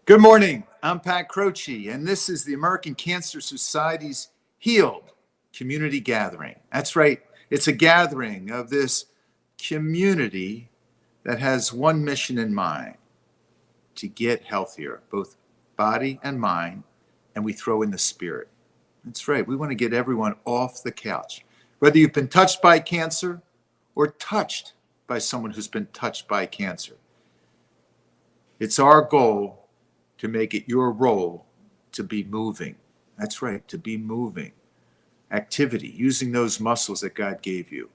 Good morning. I'm Pat Croce, and this is the American Cancer Society's Healed Community Gathering. That's right. It's a gathering of this community that has one mission in mind: to get healthier, both body and mind, and we throw in the spirit. That's right. We want to get everyone off the couch. Whether you've been touched by cancer or touched by someone who's been touched by cancer, it's our goal to make it your role to be moving. That's right, to be moving. Activity, using those muscles that God gave you.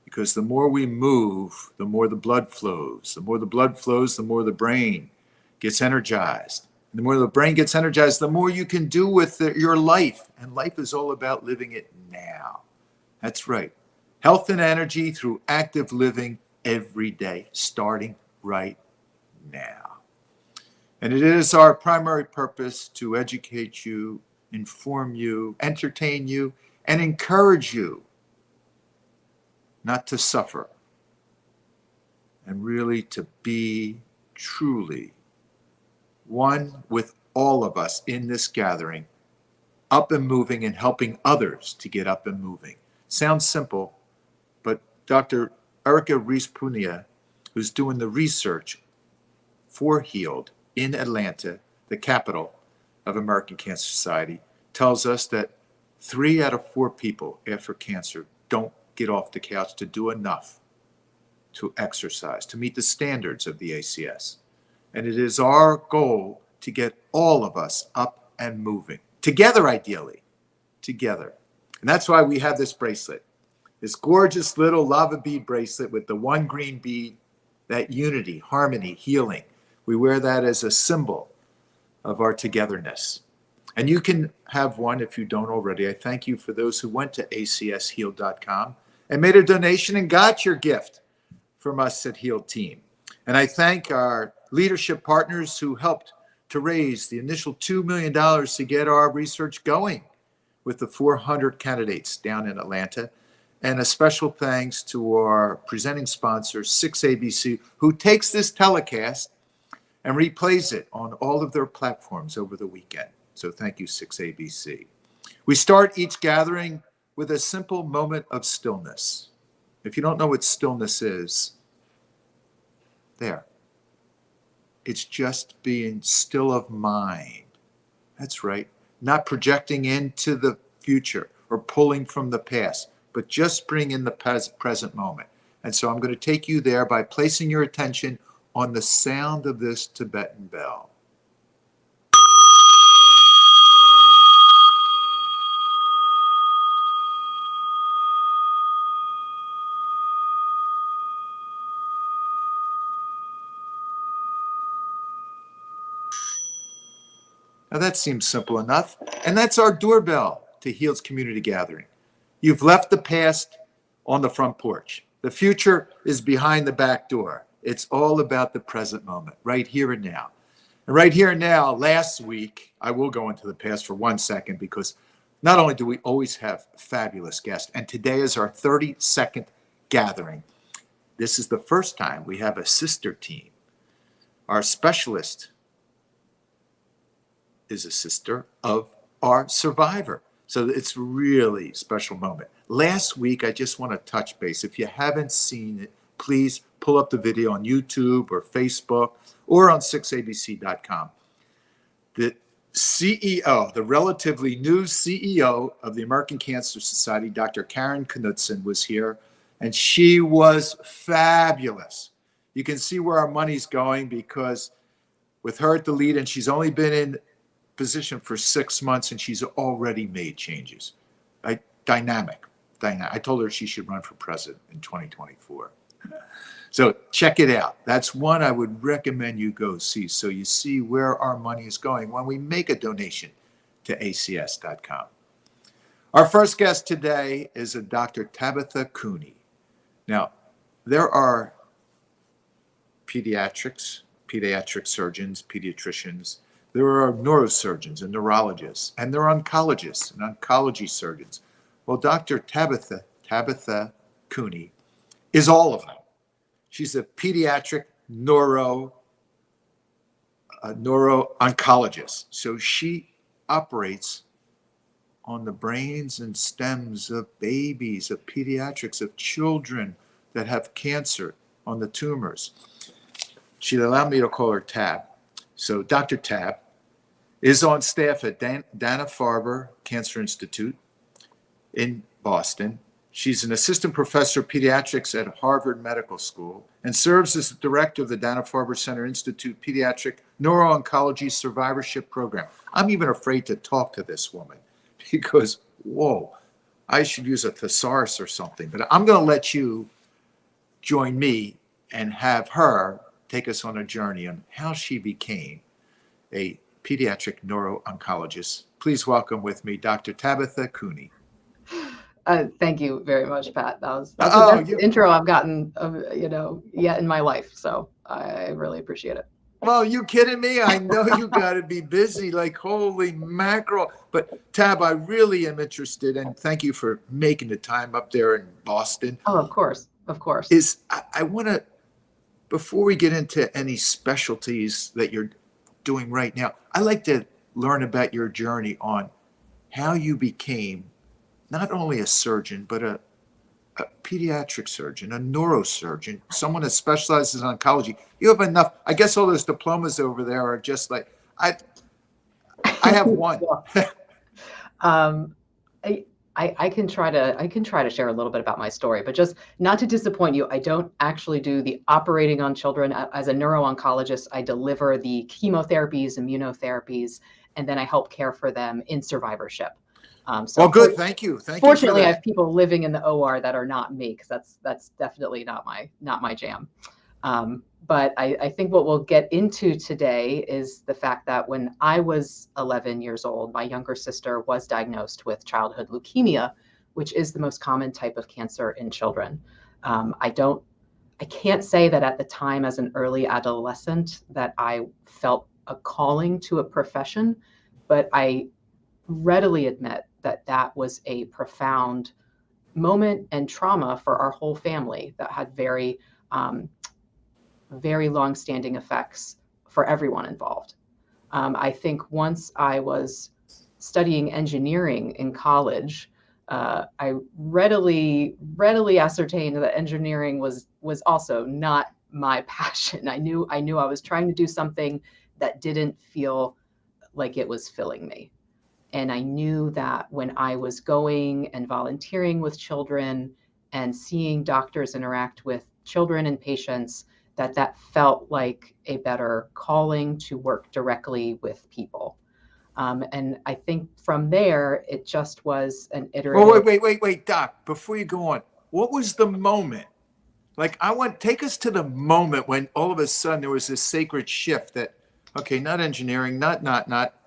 Because the more we move, the more the blood flows. The more the blood flows, the more the brain gets energized. And the more the brain gets energized, the more you can do with your life. And life is all about living it now. That's right. Health and energy through active living every day, starting right now. And it is our primary purpose to educate you, inform you, entertain you, and encourage you not to suffer, and really to be truly one with all of us in this gathering, up and moving and helping others to get up and moving. Sounds simple, but Dr. Erica Rees-Punia, who's doing the research for Healed in Atlanta, the capital of American Cancer Society, tells us that 3 out of 4 people after cancer don't get off the couch to do enough to exercise, to meet the standards of the ACS. And it is our goal to get all of us up and moving, together ideally, together. And that's why we have this bracelet, this gorgeous little lava bead bracelet with the one green bead, that unity, harmony, healing. We wear that as a symbol of our togetherness. And you can have one if you don't already. I thank you for those who went to acshealed.com and made a donation and got your gift from us at Healed Team. And I thank our leadership partners who helped to raise the initial $2 million to get our research going with the 400 candidates down in Atlanta. And a special thanks to our presenting sponsor, 6ABC, who takes this telecast and replays it on all of their platforms over the weekend. So thank you, 6ABC. We start each gathering with a simple moment of stillness. If you don't know what stillness is, there. It's just being still of mind. That's right. Not projecting into the future or pulling from the past, but just bring in the present moment. And so I'm going to take you there by placing your attention on the sound of this Tibetan bell. Now that seems simple enough, and that's our doorbell to Healed's Community Gathering. You've left the past on the front porch. The future is behind the back door. It's all about the present moment, right here and now. And right here and now, last week, I will go into the past for 1 second because not only do we always have fabulous guests, and today is our 32nd gathering. This is the first time we have a sister team. Our specialist is a sister of our survivor. So it's really a special moment. Last week, I just want to touch base. If you haven't seen it, please pull up the video on YouTube or Facebook or on 6abc.com. The CEO, the relatively new CEO of the American Cancer Society, Dr. Kaitlynn Cooney, was here, and she was fabulous. You can see where our money's going because with her at the lead, and she's only been in position for 6 months, and she's already made changes. Dynamic. I told her she should run for president in 2024. So check it out. That's one I would recommend you go see, so you see where our money is going when we make a donation to acs.com. Our first guest today is a Dr. Tabitha Cooney. Now, there are pediatric surgeons, pediatricians. There are neurosurgeons and neurologists, and there are oncologists and oncology surgeons. Well, Dr. Tabitha Cooney is all of them. She's a pediatric neuro a neuro-oncologist. So she operates on the brains and stems of babies, of pediatrics, of children that have cancer, on the tumors. She allowed me to call her Tab. So Dr. Tab is on staff at Dana-Farber Cancer Institute in Boston. She's an assistant professor of pediatrics at Harvard Medical School and serves as the director of the Dana-Farber Cancer Institute Pediatric Neuro-Oncology Survivorship Program. I'm even afraid to talk to this woman because, whoa, I should use a thesaurus or something. But I'm going to let you join me and have her take us on a journey on how she became a pediatric neuro-oncologist. Please welcome with me Dr. Tabitha Cooney. Thank you very much, Pat. That's the best intro I've gotten, yet in my life. So I really appreciate it. Well, you kidding me? I know you got to be busy, like holy mackerel. But Tab, I really am interested, and thank you for making the time up there in Boston. Oh, of course, of course. I want to, before we get into any specialties that you're doing right now, I'd like to learn about your journey on how you became not only a surgeon, but a pediatric surgeon, a neurosurgeon, someone that specializes in oncology. You have enough. I guess all those diplomas over there are just like, I have one. I can try to share a little bit about my story, but just not to disappoint you, I don't actually do the operating on children. As a neuro-oncologist, I deliver the chemotherapies, immunotherapies, and then I help care for them in survivorship. Well, good. Thank you. Fortunately, I have people living in the OR that are not me, because that's definitely not my jam. But I think what we'll get into today is the fact that when I was 11 years old, my younger sister was diagnosed with childhood leukemia, which is the most common type of cancer in children. I can't say that at the time as an early adolescent that I felt a calling to a profession, but I readily admit that was a profound moment and trauma for our whole family that had very long-standing effects for everyone involved. I think once I was studying engineering in college, I readily ascertained that engineering was also not my passion. I knew I was trying to do something that didn't feel like it was filling me. And I knew that when I was going and volunteering with children and seeing doctors interact with children and patients, that felt like a better calling to work directly with people. And I think from there, it just was an iterative. Well, wait, Doc, before you go on, what was the moment? Like, take us to the moment when all of a sudden there was this sacred shift that, okay, not engineering, not,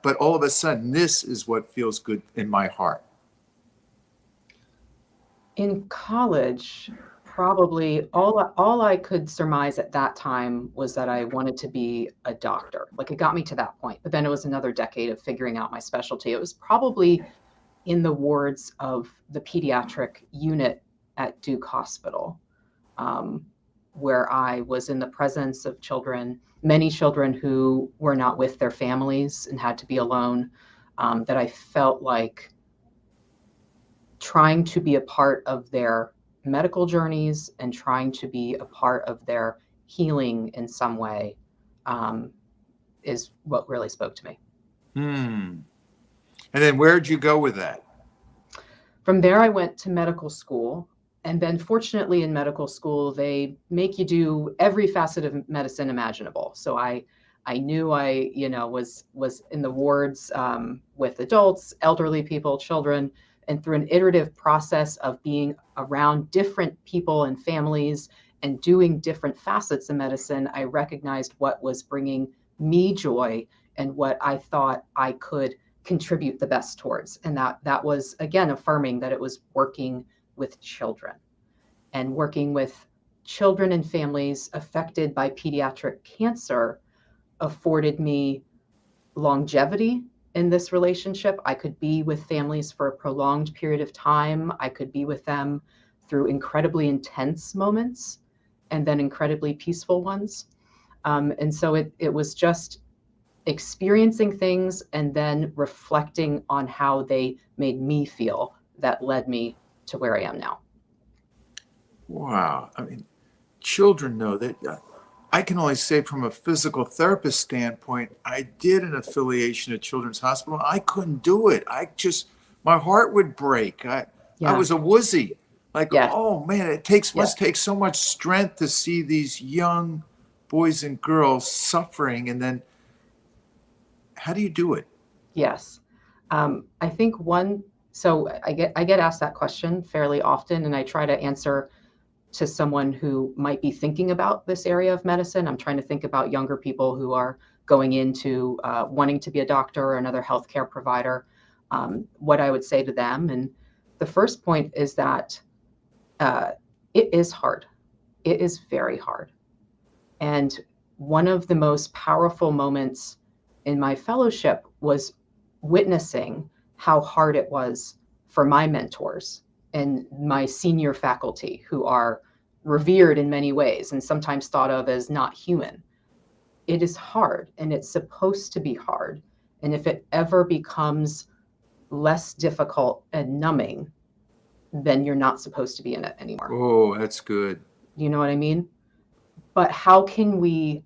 but all of a sudden, this is what feels good in my heart. In college, probably all I could surmise at that time was that I wanted to be a doctor. Like, it got me to that point, but then it was another decade of figuring out my specialty. It was probably in the wards of the pediatric unit at Duke Hospital, where I was in the presence of many children who were not with their families and had to be alone, that I felt like trying to be a part of their medical journeys and trying to be a part of their healing in some way is what really spoke to me. And then where'd you go with that? From there, I went to medical school. And then fortunately in medical school, they make you do every facet of medicine imaginable. So I knew I was in the wards with adults, elderly people, children, and through an iterative process of being around different people and families and doing different facets of medicine, I recognized what was bringing me joy and what I thought I could contribute the best towards. And that was, again, affirming that it was working with children and working with children and families affected by pediatric cancer afforded me longevity in this relationship. I could be with families for a prolonged period of time. I could be with them through incredibly intense moments and then incredibly peaceful ones. And so it was just experiencing things and then reflecting on how they made me feel that led me to where I am now. Wow. I mean, children know that. I can only say from a physical therapist standpoint, I did an affiliation at Children's Hospital. I couldn't do it. My heart would break. I Yeah. was a wussy. Like, Yes. oh man, must take so much strength to see these young boys and girls suffering. And then how do you do it? Yes. I think so I get asked that question fairly often, and I try to answer to someone who might be thinking about this area of medicine. I'm trying to think about younger people who are going into wanting to be a doctor or another healthcare provider, what I would say to them. And the first point is that it is hard. It is very hard. And one of the most powerful moments in my fellowship was witnessing how hard it was for my mentors and my senior faculty, who are revered in many ways and sometimes thought of as not human. It is hard, and it's supposed to be hard. And if it ever becomes less difficult and numbing, then you're not supposed to be in it anymore. Oh, that's good. You know what I mean? But how can we,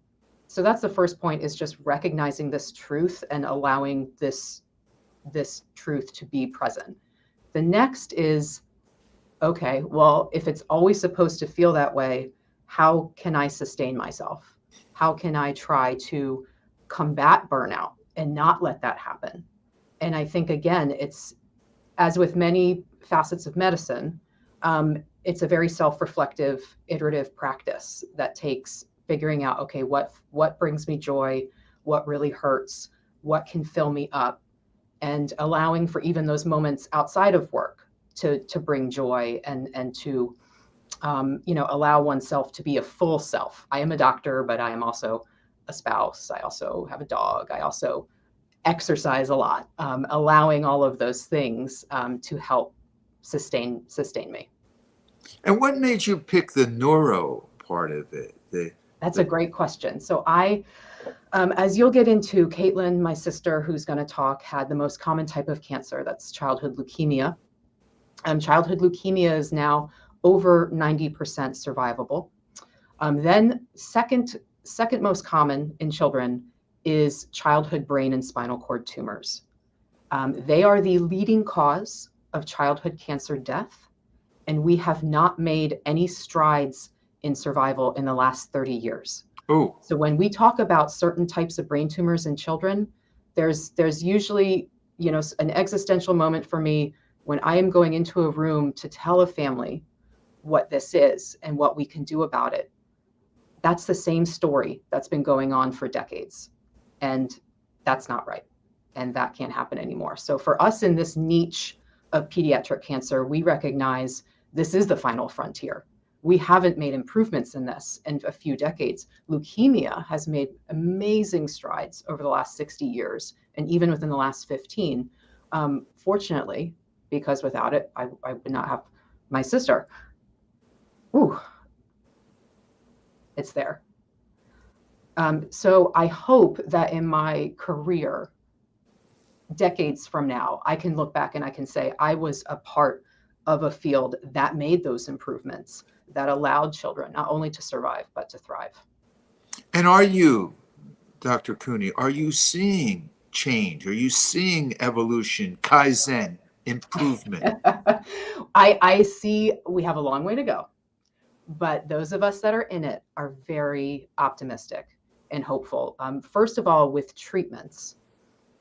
so that's the first point, is just recognizing this truth and allowing this truth to be present. The next is, okay, well, if it's always supposed to feel that way, how can I sustain myself? How can I try to combat burnout and not let that happen? And I think, again, it's, as with many facets of medicine, it's a very self-reflective, iterative practice that takes figuring out, okay, what brings me joy, what really hurts, what can fill me up, and allowing for even those moments outside of work to bring joy and to allow oneself to be a full self. I am a doctor, but I am also a spouse. I also have a dog. I also exercise a lot. Allowing all of those things to help sustain me. And what made you pick the neuro part of it? That's a great question. So as you'll get into, Kaitlynn, my sister, who's going to talk, had the most common type of cancer. That's childhood leukemia. Childhood leukemia is now over 90% survivable. Then second most common in children is childhood brain and spinal cord tumors. They are the leading cause of childhood cancer death, and we have not made any strides in survival in the last 30 years. Oh. So when we talk about certain types of brain tumors in children, there's usually, an existential moment for me when I am going into a room to tell a family what this is and what we can do about it. That's the same story that's been going on for decades. And that's not right. And that can't happen anymore. So for us in this niche of pediatric cancer, we recognize this is the final frontier. We haven't made improvements in this in a few decades. Leukemia has made amazing strides over the last 60 years, and even within the last 15. Fortunately, because without it, I would not have my sister. Ooh, it's there. So I hope that in my career, decades from now, I can look back and I can say I was a part of a field that made those improvements, that allowed children not only to survive, but to thrive. And are you, Dr. Cooney, are you seeing change? Are you seeing evolution, Kaizen, improvement? I see we have a long way to go, but those of us that are in it are very optimistic and hopeful. First of all, with treatments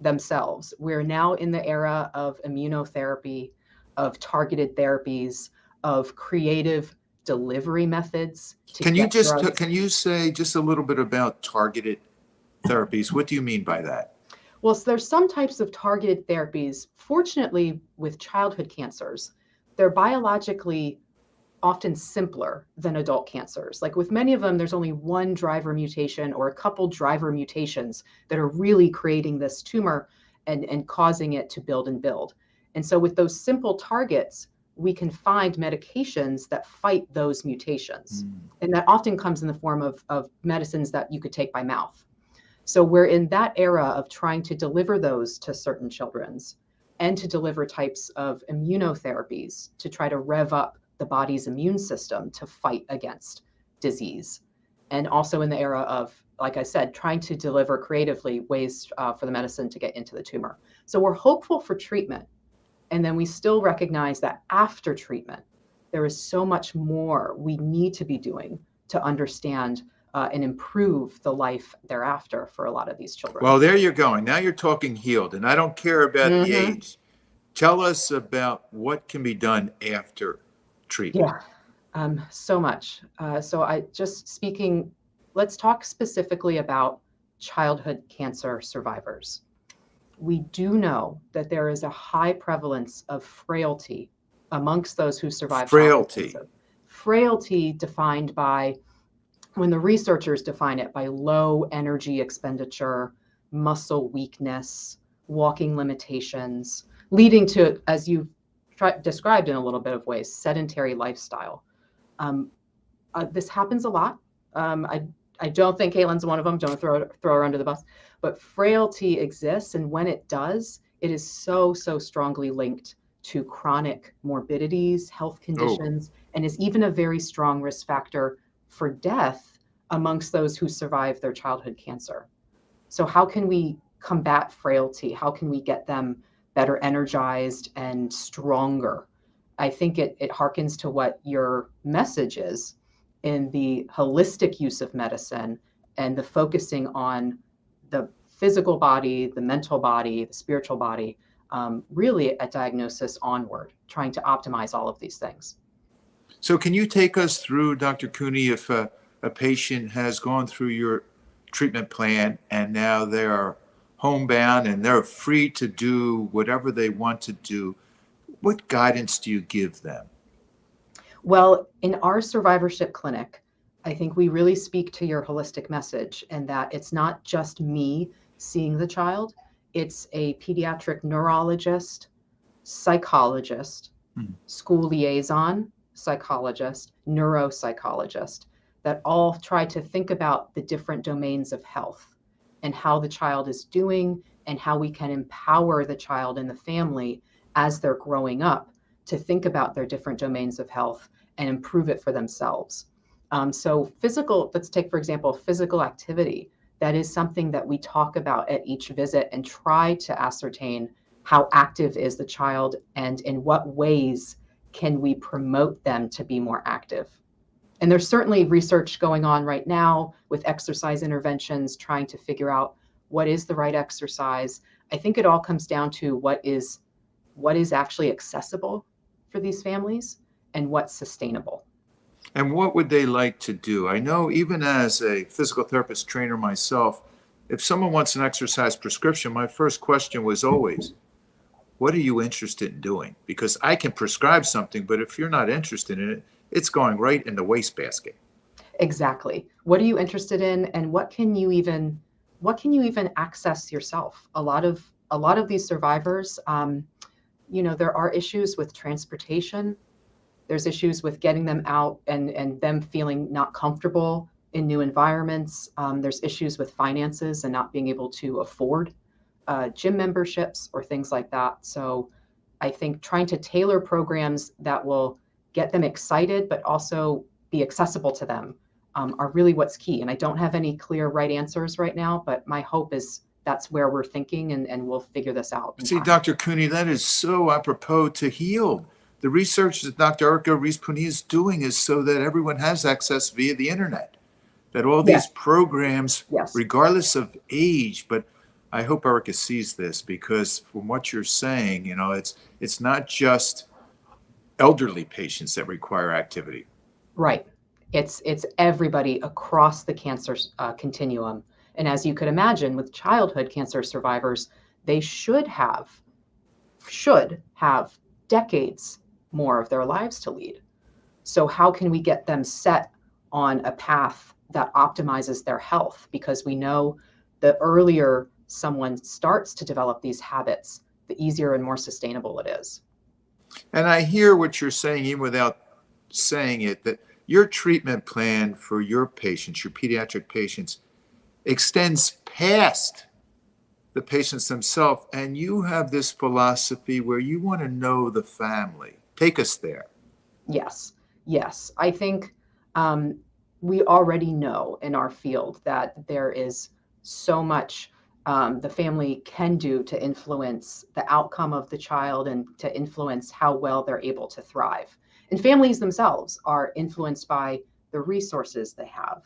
themselves, we're now in the era of immunotherapy, of targeted therapies, of creative delivery methods. Can you say just a little bit about targeted therapies? What do you mean by that? Well, so there's some types of targeted therapies. Fortunately, with childhood cancers, they're biologically often simpler than adult cancers. Like with many of them, there's only one driver mutation or a couple driver mutations that are really creating this tumor and causing it to build and build. And so with those simple targets, we can find medications that fight those mutations. And that often comes in the form of medicines that you could take by mouth. So we're in that era of trying to deliver those to certain children's and to deliver types of immunotherapies to try to rev up the body's immune system to fight against disease. And also in the era of, like I said, trying to deliver creatively ways for the medicine to get into the tumor. So we're hopeful for treatment. And then we still recognize that after treatment, there is so much more we need to be doing to understand and improve the life thereafter for a lot of these children. Well, there you're going. Now you're talking healed, and I don't care about the age. Tell us about what can be done after treatment. Yeah, so much. Let's talk specifically about childhood cancer survivors. We do know that there is a high prevalence of frailty amongst those who survive childhood cancer. Frailty defined by, when the researchers define it, by low energy expenditure, muscle weakness, walking limitations, leading to, as you've described in a little bit of ways, sedentary lifestyle. This happens a lot. I don't think Kaitlynn's one of them. Don't throw her under the bus. But frailty exists, and when it does, it is so strongly linked to chronic morbidities, health conditions, and is even a very strong risk factor for death amongst those who survive their childhood cancer. So how can we combat frailty? How can we get them better energized and stronger? I think it harkens to what your message is in the holistic use of medicine and the focusing on the physical body, the mental body, the spiritual body, really at diagnosis onward, trying to optimize all of these things. So can you take us through, Dr. Cooney, if a patient has gone through your treatment plan and now they are homebound and they're free to do whatever they want to do, what guidance do you give them? Well, in our survivorship clinic, I think we really speak to your holistic message, and that it's not just me seeing the child, it's a pediatric neurologist, psychologist, school liaison psychologist, neuropsychologist, that all try to think about the different domains of health and how the child is doing and how we can empower the child and the family as they're growing up to think about their different domains of health and improve it for themselves. So let's take, for example, physical activity. That is something that we talk about at each visit and try to ascertain how active is the child and in what ways can we promote them to be more active. And there's certainly research going on right now with exercise interventions, trying to figure out what is the right exercise. I think it all comes down to what is actually accessible for these families and what's sustainable. And what would they like to do? I know even as a physical therapist trainer myself, if someone wants an exercise prescription, my first question was always, what are you interested in doing? Because I can prescribe something, but if you're not interested in it, it's going right in the wastebasket. Exactly. What are you interested in, and what can you even access yourself? A lot of these survivors, there are issues with transportation. There's issues with getting them out and them feeling not comfortable in new environments. There's issues with finances and not being able to afford gym memberships or things like that. So I think trying to tailor programs that will get them excited, but also be accessible to them are really what's key. And I don't have any clear right answers right now, but my hope is that's where we're thinking, and we'll figure this out. See, Dr. Cooney, that is so apropos to heal. The research that Dr. Erica Rees-Puni is doing is so that everyone has access via the internet, that all these programs, regardless of age, but I hope Erica sees this, because from what you're saying, it's not just elderly patients that require activity. Right. It's everybody across the cancer continuum. And as you could imagine, with childhood cancer survivors, they should have decades more of their lives to lead. So how can we get them set on a path that optimizes their health? Because we know the earlier someone starts to develop these habits, the easier and more sustainable it is. And I hear what you're saying, even without saying it, that your treatment plan for your patients, your pediatric patients, extends past the patients themselves. And you have this philosophy where you want to know the family. Take us there. Yes, yes. I think we already know in our field that there is so much the family can do to influence the outcome of the child and to influence how well they're able to thrive. And families themselves are influenced by the resources they have,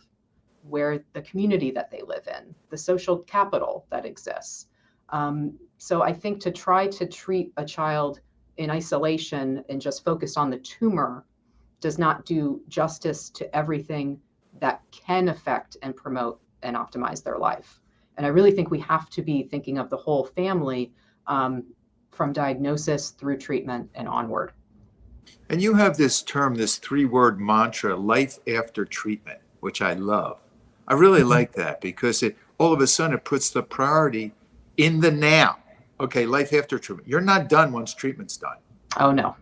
where the community that they live in, the social capital that exists. So I think to try to treat a child in isolation and just focus on the tumor does not do justice to everything that can affect and promote and optimize their life. And I really think we have to be thinking of the whole family from diagnosis through treatment and onward. And you have this term, this 3-word mantra, life after treatment, which I love. I really like that because all of a sudden it puts the priority in the now. Okay, life after treatment. You're not done once treatment's done. Oh, no.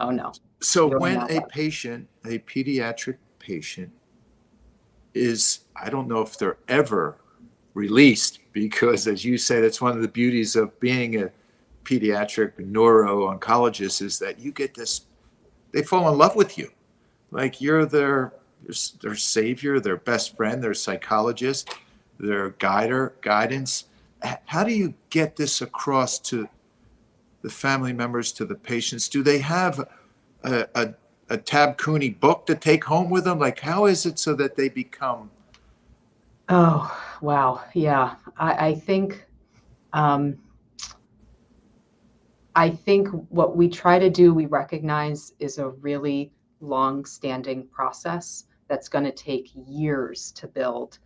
Oh, no. So You're when not a done. patient, a pediatric patient is, I don't know if they're ever released, because as you say, that's one of the beauties of being a pediatric neuro-oncologist is that you get this, they fall in love with you. Like you're their savior, their best friend, their psychologist, their guidance. How do you get this across to the family members, to the patients? Do they have a Tab Cooney book to take home with them? Like, how is it so that they become? Oh, wow. Yeah. I think what we try to do, we recognize is a really long-standing process that's going to take years to build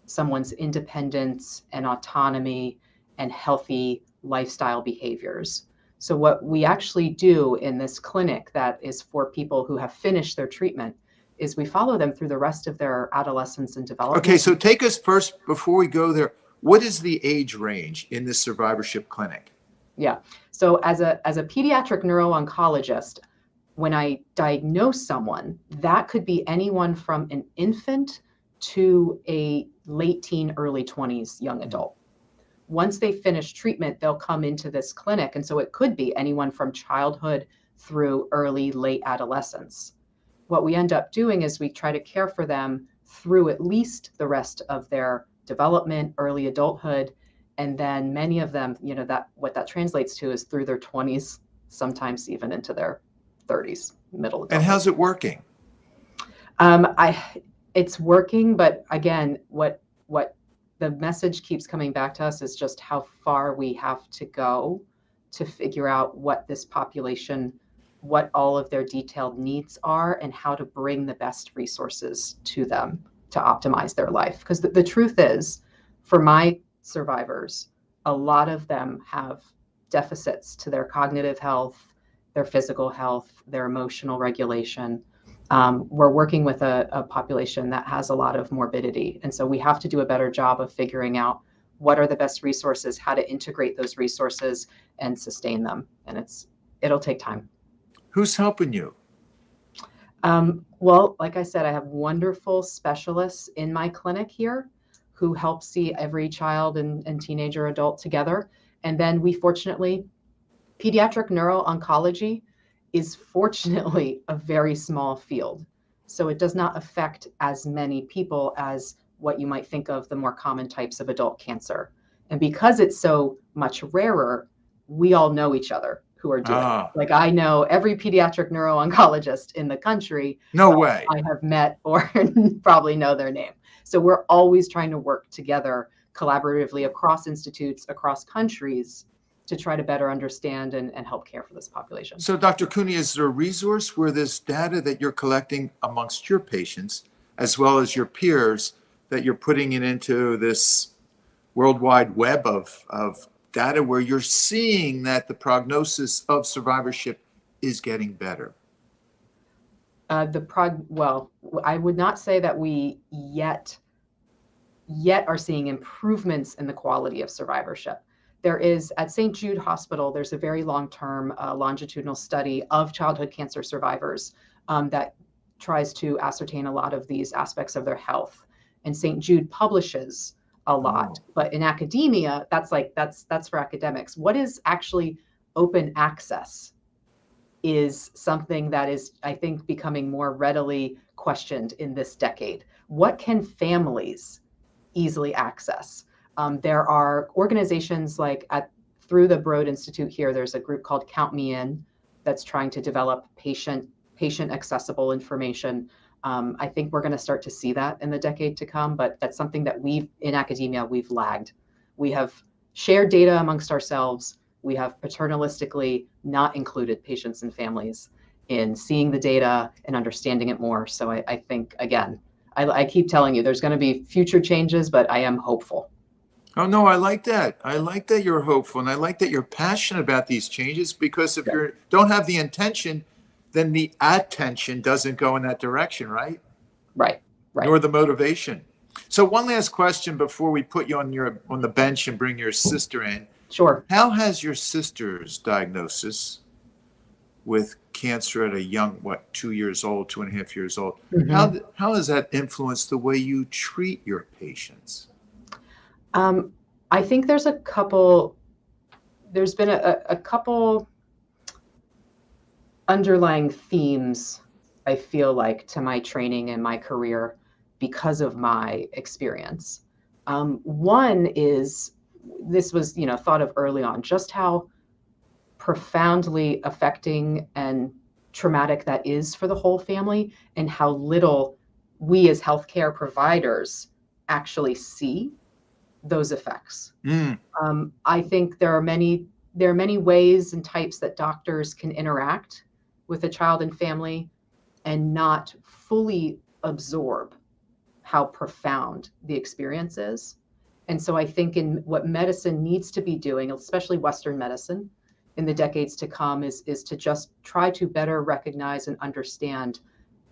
someone's independence and autonomy and healthy lifestyle behaviors. So what we actually do in this clinic that is for people who have finished their treatment is we follow them through the rest of their adolescence and development. Okay, so take us first, before we go there, what is the age range in this survivorship clinic? Yeah. So as a pediatric neuro-oncologist, when I diagnose someone, that could be anyone from an infant to a late teen, early 20s young adult. Once they finish treatment, they'll come into this clinic. And so it could be anyone from childhood through early, late adolescence. What we end up doing is we try to care for them through at least the rest of their development, early adulthood. And then many of them, that what that translates to is through their 20s, sometimes even into their 30s, middle adulthood. And how's it working? It's working, but again, what the message keeps coming back to us is just how far we have to go to figure out what this population, what all of their detailed needs are, and how to bring the best resources to them to optimize their life. Because the truth is, for my survivors, a lot of them have deficits to their cognitive health, their physical health, their emotional regulation. We're working with a population that has a lot of morbidity. And so we have to do a better job of figuring out what are the best resources, how to integrate those resources and sustain them. And it'll take time. Who's helping you? Well, like I said, I have wonderful specialists in my clinic here who help see every child and teenager adult together. And then we fortunately, pediatric neuro-oncology is fortunately a very small field. So it does not affect as many people as what you might think of the more common types of adult cancer. And because it's so much rarer, we all know each other who are doing it. Like I know every pediatric neuro-oncologist in the country. No way. I have met or probably know their name. So we're always trying to work together collaboratively across institutes, across countries, to try to better understand and help care for this population. So Dr. Cooney, is there a resource where this data that you're collecting amongst your patients, as well as your peers, that you're putting it into this worldwide web of data where you're seeing that the prognosis of survivorship is getting better? Well, I would not say that we yet are seeing improvements in the quality of survivorship. There is, at St. Jude Hospital, there's a very long-term longitudinal study of childhood cancer survivors that tries to ascertain a lot of these aspects of their health. And St. Jude publishes a lot. Oh. But in academia, that's for academics. What is actually open access is something that is, I think, becoming more readily questioned in this decade. What can families easily access? There are organizations like through the Broad Institute here, there's a group called Count Me In that's trying to develop patient accessible information. I think we're going to start to see that in the decade to come, but that's something that in academia, we've lagged. We have shared data amongst ourselves. We have paternalistically not included patients and families in seeing the data and understanding it more. So I think, again, I keep telling you, there's going to be future changes, but I am hopeful. Oh, no, I like that. I like that you're hopeful, and I like that you're passionate about these changes, because if you don't have the intention, then the attention doesn't go in that direction, right? Right. Nor the motivation. So one last question before we put you on the bench and bring your sister in. Sure. How has your sister's diagnosis with cancer at a young, 2 years old, 2.5 years old, how has that influenced the way you treat your patients? I think there's been a couple underlying themes, I feel like, to my training and my career because of my experience. One is, this was, thought of early on, just how profoundly affecting and traumatic that is for the whole family, and how little we as healthcare providers actually see those effects. I think there are many ways and types that doctors can interact with a child and family and not fully absorb how profound the experience is. And so I think in what medicine needs to be doing, especially Western medicine, in the decades to come, is to just try to better recognize and understand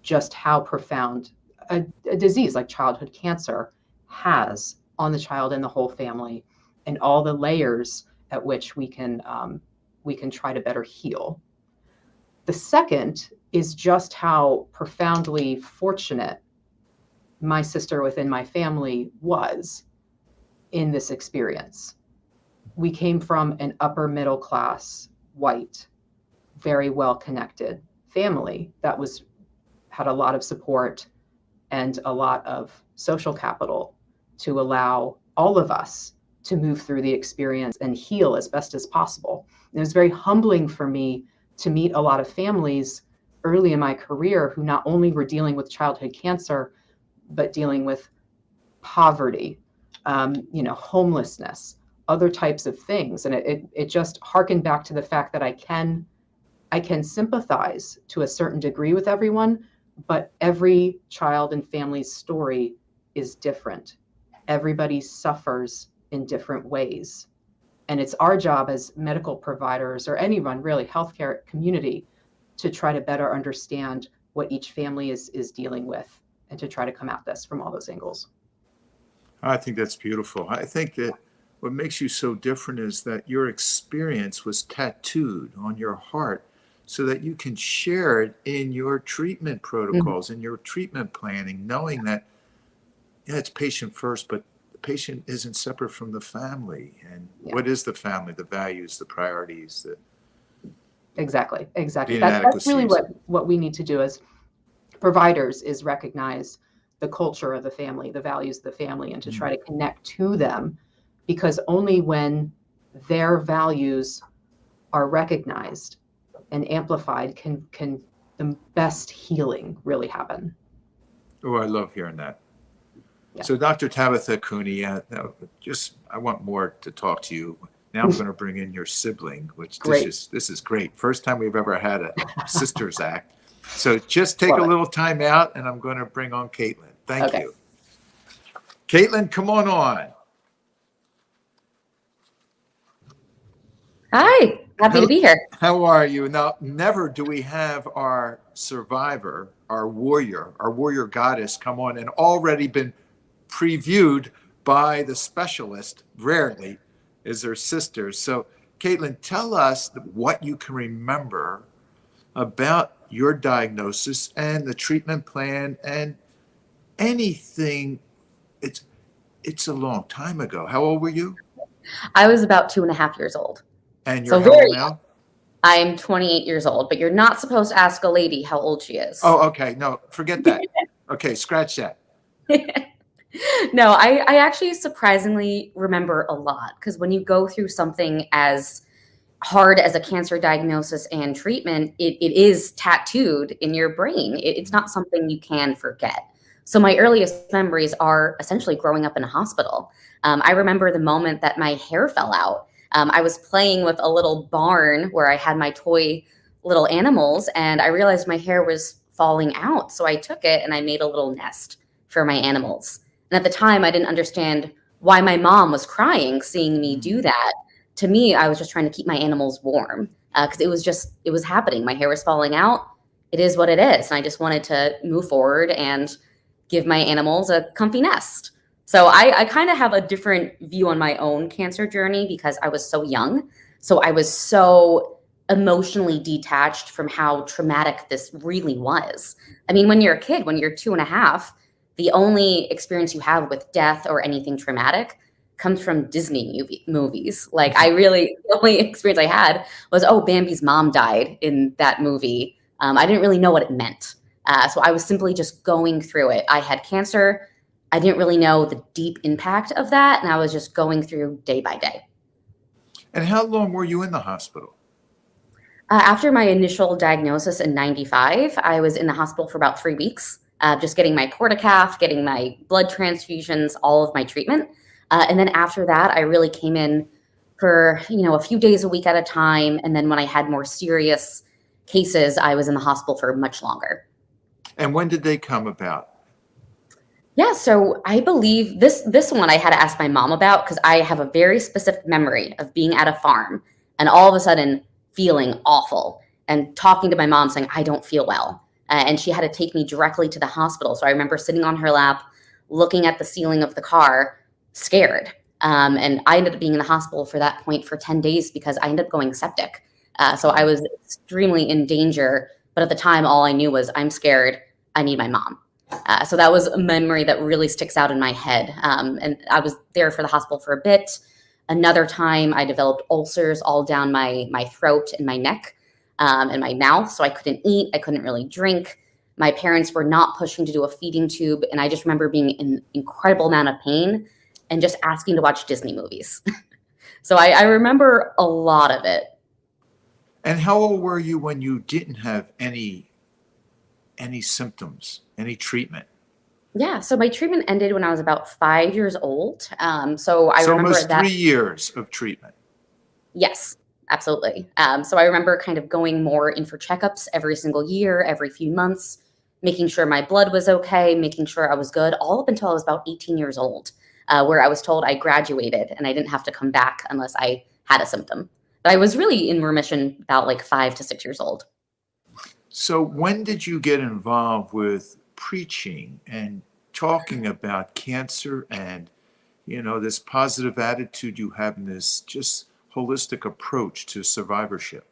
just how profound a disease like childhood cancer has on the child and the whole family, and all the layers at which we can try to better heal. The second is just how profoundly fortunate my sister within my family was in this experience. We came from an upper middle class, white, very well connected family that had a lot of support and a lot of social capital to allow all of us to move through the experience and heal as best as possible. And it was very humbling for me to meet a lot of families early in my career who not only were dealing with childhood cancer, but dealing with poverty, homelessness, other types of things. And it just harkened back to the fact that I can sympathize to a certain degree with everyone, but every child and family's story is different. Everybody suffers in different ways. And it's our job as medical providers, or anyone really, healthcare community, to try to better understand what each family is dealing with, and to try to come at this from all those angles. I think that's beautiful. I think that what makes you so different is that your experience was tattooed on your heart so that you can share it in your treatment protocols, in your treatment planning, knowing that, it's patient first, but the patient isn't separate from the family. And what is the family? The values, the priorities, Exactly. the That's really inadequacies. what we need to do as providers, is recognize the culture of the family, the values of the family, and to try to connect to them, because only when their values are recognized and amplified can the best healing really happen. Oh, I love hearing that. Yeah. So Dr. Tabitha Cooney, I want more to talk to you. Now I'm going to bring in your sibling, which this is great. First time we've ever had a Sisters Act. So just take a little time out, and I'm going to bring on Kaitlynn. Thank you. Kaitlynn, come on. Hi, happy to be here. How are you? Now, never do we have our survivor, our warrior goddess come on and already been previewed by the specialist. Rarely is her sister. So, Kaitlynn, tell us what you can remember about your diagnosis and the treatment plan and anything. It's a long time ago. How old were you? I was about 2.5 years old. And you're So how old very now? I'm 28 years old, but you're not supposed to ask a lady how old she is. Oh, okay. No, forget that. Okay, scratch that. No, I actually surprisingly remember a lot, because when you go through something as hard as a cancer diagnosis and treatment, it is tattooed in your brain. It's not something you can forget. So my earliest memories are essentially growing up in a hospital. I remember the moment that my hair fell out. I was playing with a little barn where I had my toy little animals, and I realized my hair was falling out. So I took it and I made a little nest for my animals. And at the time, I didn't understand why my mom was crying seeing me do that. To me, I was just trying to keep my animals warm, because it was happening. My hair was falling out. It is what it is. And I just wanted to move forward and give my animals a comfy nest. So I kind of have a different view on my own cancer journey because I was so young. So I was so emotionally detached from how traumatic this really was. I mean, when you're a kid, when you're 2.5, the only experience you have with death or anything traumatic comes from Disney movies. Like, the only experience I had was, oh, Bambi's mom died in that movie. I didn't really know what it meant. So I was simply just going through it. I had cancer. I didn't really know the deep impact of that. And I was just going through day by day. And how long were you in the hospital? After my initial diagnosis in 95, I was in the hospital for about 3 weeks, just getting my portacaf, getting my blood transfusions, all of my treatment. And then after that, I really came in for, a few days a week at a time. And then when I had more serious cases, I was in the hospital for much longer. And when did they come about? Yeah, so I believe this one I had to ask my mom about, because I have a very specific memory of being at a farm and all of a sudden feeling awful and talking to my mom saying, I don't feel well. And she had to take me directly to the hospital. So I remember sitting on her lap, looking at the ceiling of the car, scared. And I ended up being in the hospital for that point for 10 days because I ended up going septic. So I was extremely in danger. But at the time, all I knew was, I'm scared. I need my mom. So that was a memory that really sticks out in my head. And I was there for the hospital for a bit. Another time, I developed ulcers all down my throat and my neck, and my mouth. So I couldn't eat. I couldn't really drink. My parents were not pushing to do a feeding tube. And I just remember being in an incredible amount of pain and just asking to watch Disney movies. So I remember a lot of it. And how old were you when you didn't have any symptoms, any treatment? Yeah, so my treatment ended when I was about 5 years old. So I remember almost that. 3 years of treatment. Yes, absolutely. So I remember kind of going more in for checkups every single year, every few months, making sure my blood was okay, making sure I was good, all up until I was about 18 years old, where I was told I graduated and I didn't have to come back unless I had a symptom. But I was really in remission about like 5 to 6 years old. So when did you get involved with preaching and talking about cancer and, this positive attitude you have in this just holistic approach to survivorship?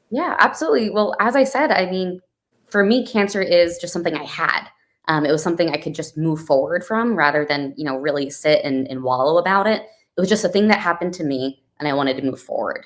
Yeah, absolutely. Well, as I said, I mean, for me, cancer is just something I had. It was something I could just move forward from rather than, really sit and wallow about it. It was just a thing that happened to me and I wanted to move forward.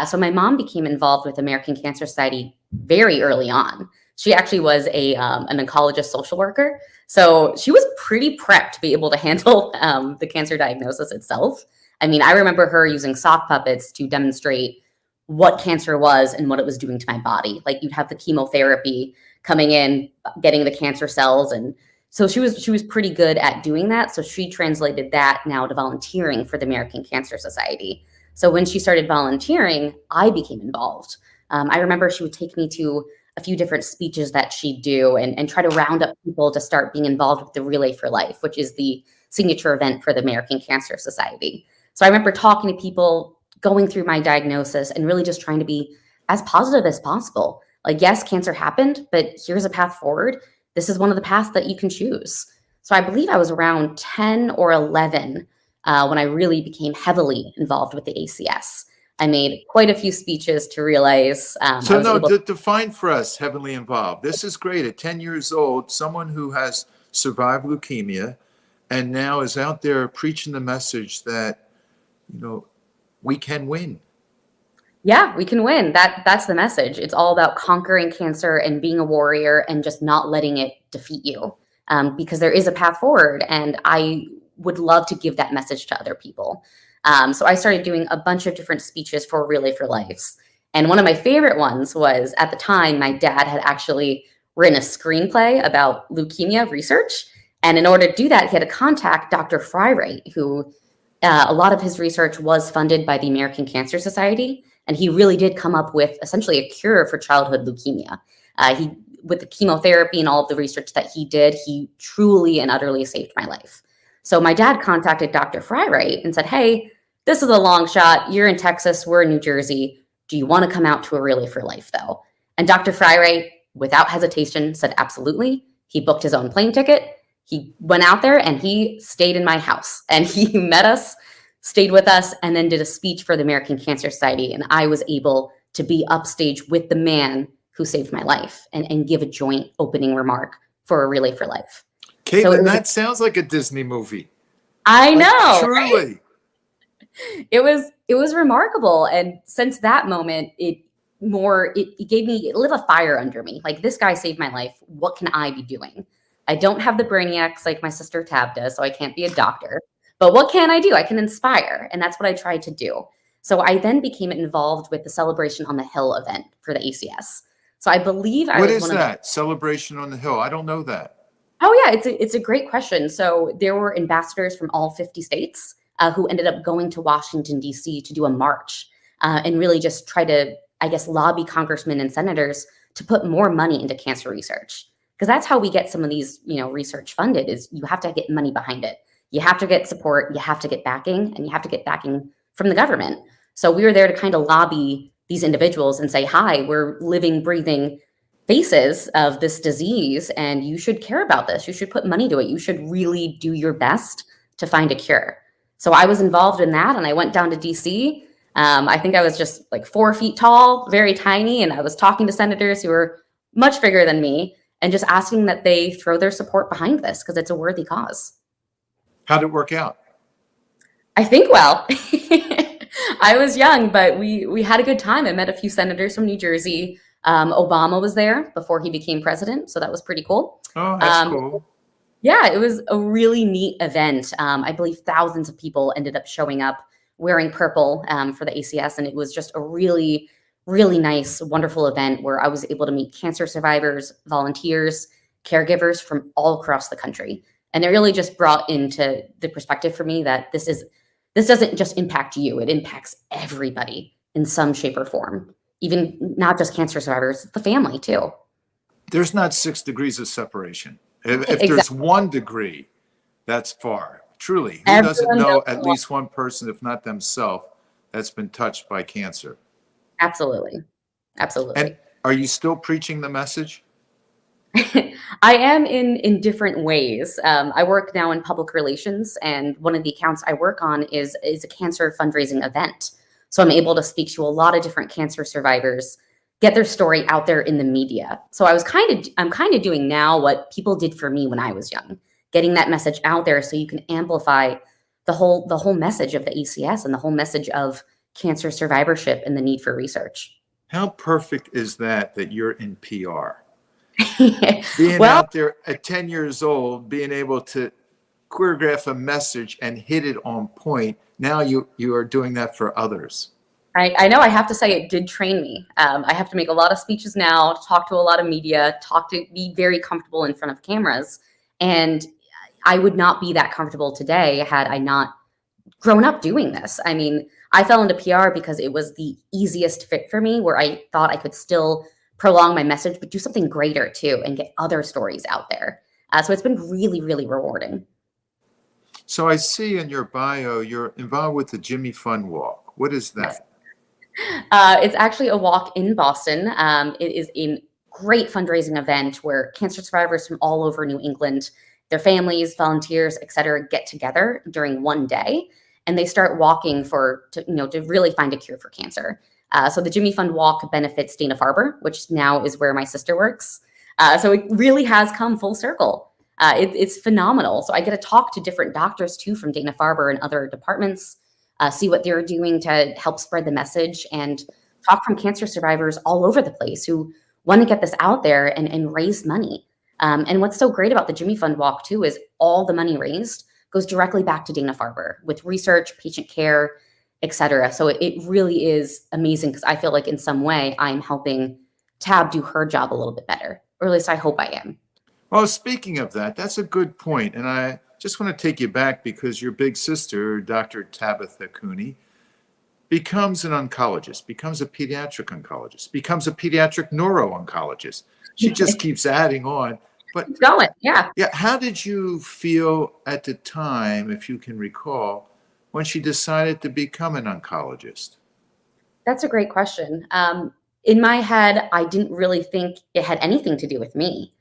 So my mom became involved with American Cancer Society very early on. She actually was an oncologist social worker. So she was pretty prepped to be able to handle the cancer diagnosis itself. I mean, I remember her using sock puppets to demonstrate what cancer was and what it was doing to my body. Like, you'd have the chemotherapy coming in, getting the cancer cells. And so she was pretty good at doing that. So she translated that now to volunteering for the American Cancer Society. So when she started volunteering, I became involved. I remember she would take me to a few different speeches that she'd do and try to round up people to start being involved with the Relay for Life, which is the signature event for the American Cancer Society. So I remember talking to people, going through my diagnosis, and really just trying to be as positive as possible. Like, yes, cancer happened, but here's a path forward. This is one of the paths that you can choose. So I believe I was around 10 or 11 when I really became heavily involved with the ACS. I made quite a few speeches to realize So no, define for us heavily involved. This is great. At 10 years old, someone who has survived leukemia, and now is out there preaching the message that, we can win. Yeah, we can win. That's the message. It's all about conquering cancer and being a warrior and just not letting it defeat you, because there is a path forward. And I would love to give that message to other people. So I started doing a bunch of different speeches for Relay for Lives. And one of my favorite ones was, at the time, my dad had actually written a screenplay about leukemia research. And in order to do that, he had to contact Dr. Frywright, who a lot of his research was funded by the American Cancer Society. And he really did come up with essentially a cure for childhood leukemia. With the chemotherapy and all of the research that he did, he truly and utterly saved my life. So my dad contacted Dr. Frywright and said, hey, this is a long shot. You're in Texas, we're in New Jersey. Do you want to come out to a Relay for Life, though? And Dr. Frywright, without hesitation, said absolutely. He booked his own plane ticket. He went out there and he stayed in my house. And he met us, stayed with us, and then did a speech for the American Cancer Society. And I was able to be upstage with the man who saved my life and give a joint opening remark for a Relay for Life. Kaitlynn, that sounds like a Disney movie. I know. Truly. Right? It was remarkable. And since that moment, it lit a fire under me. Like, this guy saved my life. What can I be doing? I don't have the brainiacs like my sister Tab does, so I can't be a doctor. But what can I do? I can inspire. And that's what I tried to do. So I then became involved with the Celebration on the Hill event for the ACS. So I believe I was What is that? Celebration on the Hill? I don't know that. Oh, yeah, it's a great question. So there were ambassadors from all 50 states who ended up going to Washington, D.C. to do a march and really just try to, I guess, lobby congressmen and senators to put more money into cancer research. Because that's how we get some of these, research funded, is you have to get money behind it. You have to get support, you have to get backing, and you have to get backing from the government. So we were there to kind of lobby these individuals and say, hi, we're living, breathing faces of this disease, and you should care about this. You should put money to it. You should really do your best to find a cure. So I was involved in that, and I went down to DC. I think I was just like 4 feet tall, very tiny, and I was talking to senators who were much bigger than me and just asking that they throw their support behind this because it's a worthy cause. How did it work out? I think well. I was young, but we had a good time. I met a few senators from New Jersey. Obama was there before he became president, so that was pretty cool. Oh, that's cool. Yeah, it was a really neat event. I believe thousands of people ended up showing up wearing purple for the ACS, and it was just a really, really nice, wonderful event where I was able to meet cancer survivors, volunteers, caregivers from all across the country. And it really just brought into the perspective for me that this doesn't just impact you, it impacts everybody in some shape or form, even not just cancer survivors, the family too. There's not 6 degrees of separation. If Exactly. there's 1 degree, that's far. Truly, who doesn't know at least one person, if not themselves, that's been touched by cancer? Absolutely. Absolutely. And are you still preaching the message? I am in different ways. I work now in public relations, and one of the accounts I work on is a cancer fundraising event. So I'm able to speak to a lot of different cancer survivors, get their story out there in the media. So I'm kind of doing now what people did for me when I was young, getting that message out there so you can amplify the whole message of the ACS and the whole message of cancer survivorship and the need for research. How perfect is that you're in PR? Being out there at 10 years old, being able to choreograph a message and hit it on point. Now you are doing that for others. I know. I have to say it did train me. I have to make a lot of speeches now, talk to a lot of media, be very comfortable in front of cameras. And I would not be that comfortable today had I not grown up doing this. I mean, I fell into PR because it was the easiest fit for me, where I thought I could still prolong my message, but do something greater too and get other stories out there. So it's been really, really rewarding. So I see in your bio, you're involved with the Jimmy Fun Walk. What is that? It's actually a walk in Boston. It is a great fundraising event where cancer survivors from all over New England, their families, volunteers, et cetera, get together during one day, and they start walking to really find a cure for cancer. So the Jimmy Fund Walk benefits Dana-Farber, which now is where my sister works. So it really has come full circle. It's phenomenal. So I get to talk to different doctors too from Dana-Farber and other departments, see what they're doing to help spread the message, and talk from cancer survivors all over the place who want to get this out there and raise money. And what's so great about the Jimmy Fund Walk too is all the money raised goes directly back to Dana-Farber with research, patient care, et cetera. So it really is amazing because I feel like in some way I'm helping Tab do her job a little bit better, or at least I hope I am. Well, speaking of that, that's a good point. And I just want to take you back because your big sister, Dr. Tabitha Cooney, becomes an oncologist, becomes a pediatric oncologist, becomes a pediatric neuro-oncologist. She just keeps adding on. But Keep going, yeah. yeah, how did you feel at the time, if you can recall, when she decided to become an oncologist? That's a great question. In my head, I didn't really think it had anything to do with me.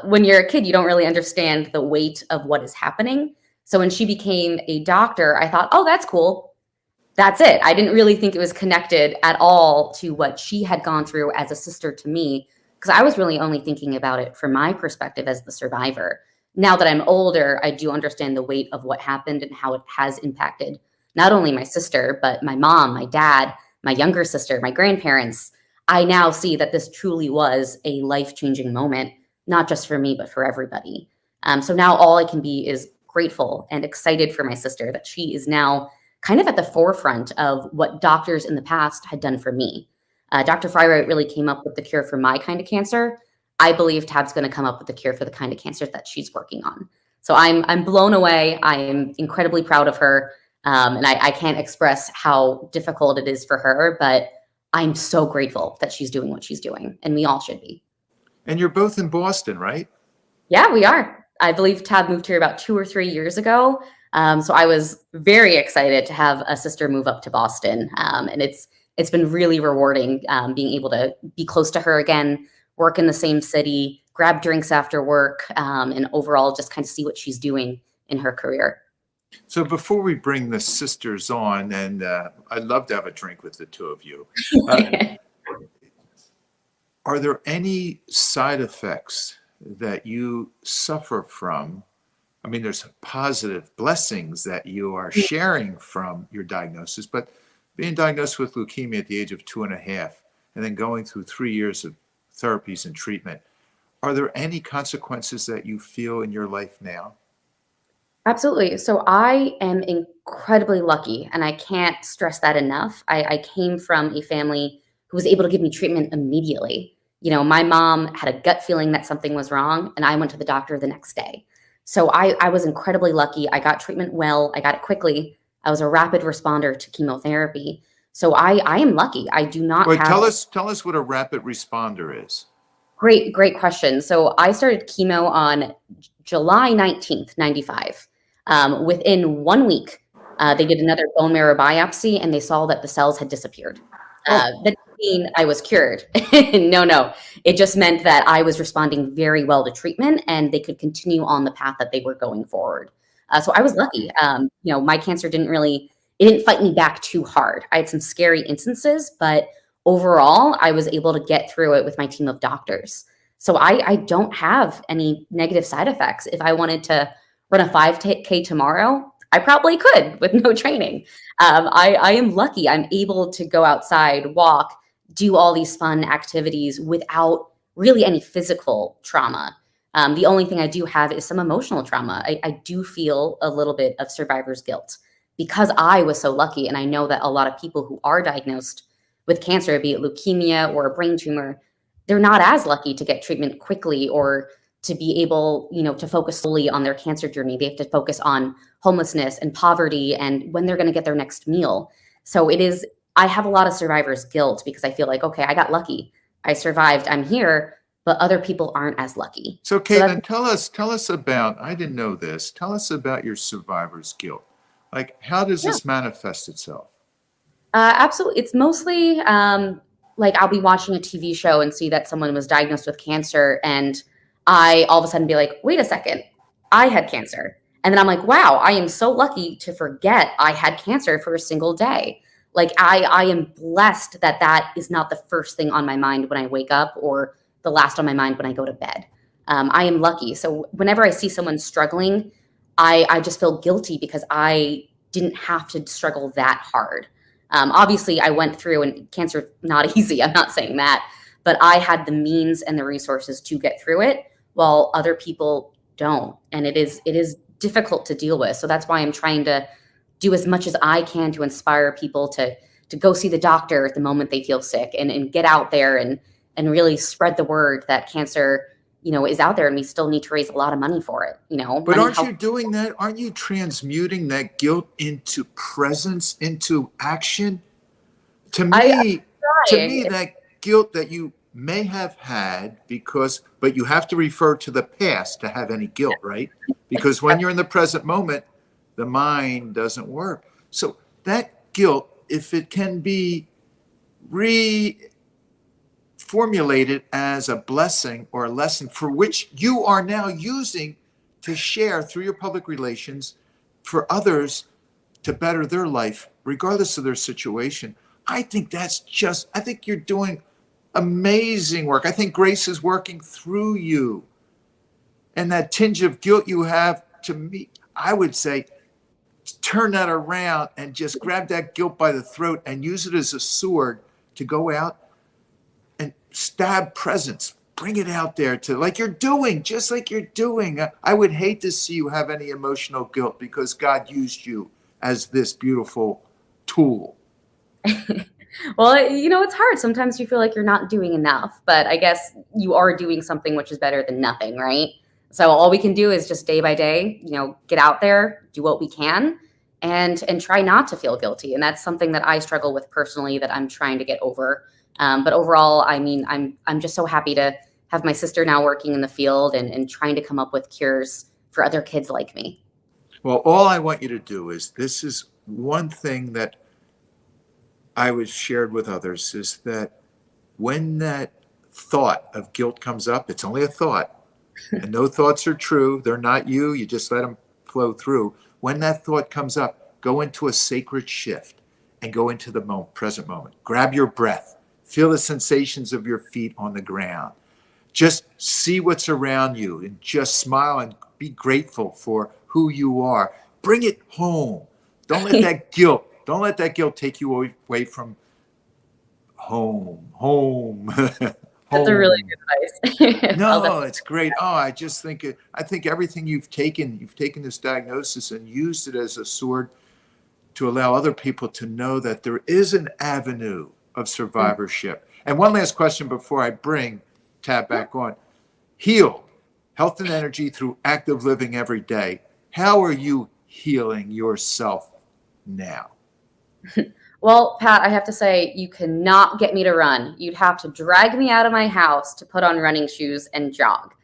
When you're a kid, you don't really understand the weight of what is happening. So when she became a doctor, I thought, oh, that's cool. That's it. I didn't really think it was connected at all to what she had gone through as a sister to me, because I was really only thinking about it from my perspective as the survivor. Now that I'm older, I do understand the weight of what happened and how it has impacted not only my sister, but my mom, my dad, my younger sister, my grandparents. I now see that this truly was a life-changing moment, not just for me, but for everybody. So now all I can be is grateful and excited for my sister that she is now kind of at the forefront of what doctors in the past had done for me. Dr. Frywright really came up with the cure for my kind of cancer. I believe Tab's going to come up with the cure for the kind of cancer that she's working on. So I'm blown away. I am incredibly proud of her. And I can't express how difficult it is for her, but I'm so grateful that she's doing what she's doing, and we all should be. And you're both in Boston, right? Yeah, we are. I believe Tab moved here about 2 or 3 years ago. So I was very excited to have a sister move up to Boston. And it's been really rewarding being able to be close to her again, work in the same city, grab drinks after work, and overall just kind of see what she's doing in her career. So before we bring the sisters on, and I'd love to have a drink with the two of you, are there any side effects that you suffer from? I mean, there's positive blessings that you are sharing from your diagnosis, but being diagnosed with leukemia at the age of 2.5 and then going through 3 years of therapies and treatment, are there any consequences that you feel in your life now? Absolutely. So I am incredibly lucky, and I can't stress that enough. I came from a family who was able to give me treatment immediately. You know, my mom had a gut feeling that something was wrong, and I went to the doctor the next day. So I was incredibly lucky. I got treatment well. I got it quickly. I was a rapid responder to chemotherapy. So I am lucky. I do not Wait, have... tell us what a rapid responder is. Great question. So I started chemo on July 19th, 95. Within 1 week, they did another bone marrow biopsy, and they saw that the cells had disappeared. That didn't mean I was cured. No. It just meant that I was responding very well to treatment, and they could continue on the path that they were going forward. So I was lucky. My cancer didn't fight me back too hard. I had some scary instances, but overall, I was able to get through it with my team of doctors. So I don't have any negative side effects. If I wanted to run a 5K tomorrow, I probably could with no training. I am lucky. I'm able to go outside, walk, do all these fun activities without really any physical trauma. The only thing I do have is some emotional trauma. I do feel a little bit of survivor's guilt because I was so lucky. And I know that a lot of people who are diagnosed with cancer, be it leukemia or a brain tumor, they're not as lucky to get treatment quickly or to be able, to focus solely on their cancer journey. They have to focus on homelessness and poverty and when they're going to get their next meal. So I have a lot of survivor's guilt because I feel like, okay, I got lucky. I survived. I'm here, but other people aren't as lucky. So Kaitlynn, tell us about, I didn't know this, tell us about your survivor's guilt. Like, how does this manifest itself? Absolutely. It's mostly like I'll be watching a TV show and see that someone was diagnosed with cancer, and I all of a sudden be like, wait a second, I had cancer. And then I'm like, wow, I am so lucky to forget I had cancer for a single day. Like I am blessed that is not the first thing on my mind when I wake up or the last on my mind when I go to bed. I am lucky. So whenever I see someone struggling, I just feel guilty because I didn't have to struggle that hard. Obviously, I went through, and cancer not easy. I'm not saying that, but I had the means and the resources to get through it, while other people don't, and it is difficult to deal with. So that's why I'm trying to do as much as I can to inspire people to go see the doctor at the moment they feel sick, and get out there and really spread the word that cancer, is out there, and we still need to raise a lot of money for it. But aren't you doing that? Aren't you transmuting that guilt into presence, into action? To me, that guilt that you may have had but you have to refer to the past to have any guilt, right? Because when you're in the present moment, the mind doesn't work. So that guilt, if it can be reformulated as a blessing or a lesson for which you are now using to share through your public relations for others to better their life, regardless of their situation, I think you're doing amazing work. I think grace is working through you. And that tinge of guilt you have, to me, I would say, turn that around and just grab that guilt by the throat and use it as a sword to go out and stab presence. Bring it out there just like you're doing. I would hate to see you have any emotional guilt because God used you as this beautiful tool. Well, it's hard. Sometimes you feel like you're not doing enough, but I guess you are doing something which is better than nothing, right? So all we can do is just day by day, get out there, do what we can, and try not to feel guilty. And that's something that I struggle with personally that I'm trying to get over. But overall, I mean, I'm just so happy to have my sister now working in the field and trying to come up with cures for other kids like me. Well, all I want you to do is, this is one thing that I was shared with others, is that when that thought of guilt comes up, it's only a thought, and no thoughts are true. They're not you. You just let them flow through. When that thought comes up, go into a sacred shift and go into the present moment. Grab your breath. Feel the sensations of your feet on the ground. Just see what's around you and just smile and be grateful for who you are. Bring it home. Don't let that guilt take you away from home. That's a really good advice. No, it's great. Oh, I think everything you've taken this diagnosis and used it as a sword to allow other people to know that there is an avenue of survivorship. And one last question before I bring Tab back on. Healed, health and energy through active living every day. How are you healing yourself now? Well, Pat, I have to say, you cannot get me to run. You'd have to drag me out of my house to put on running shoes and jog.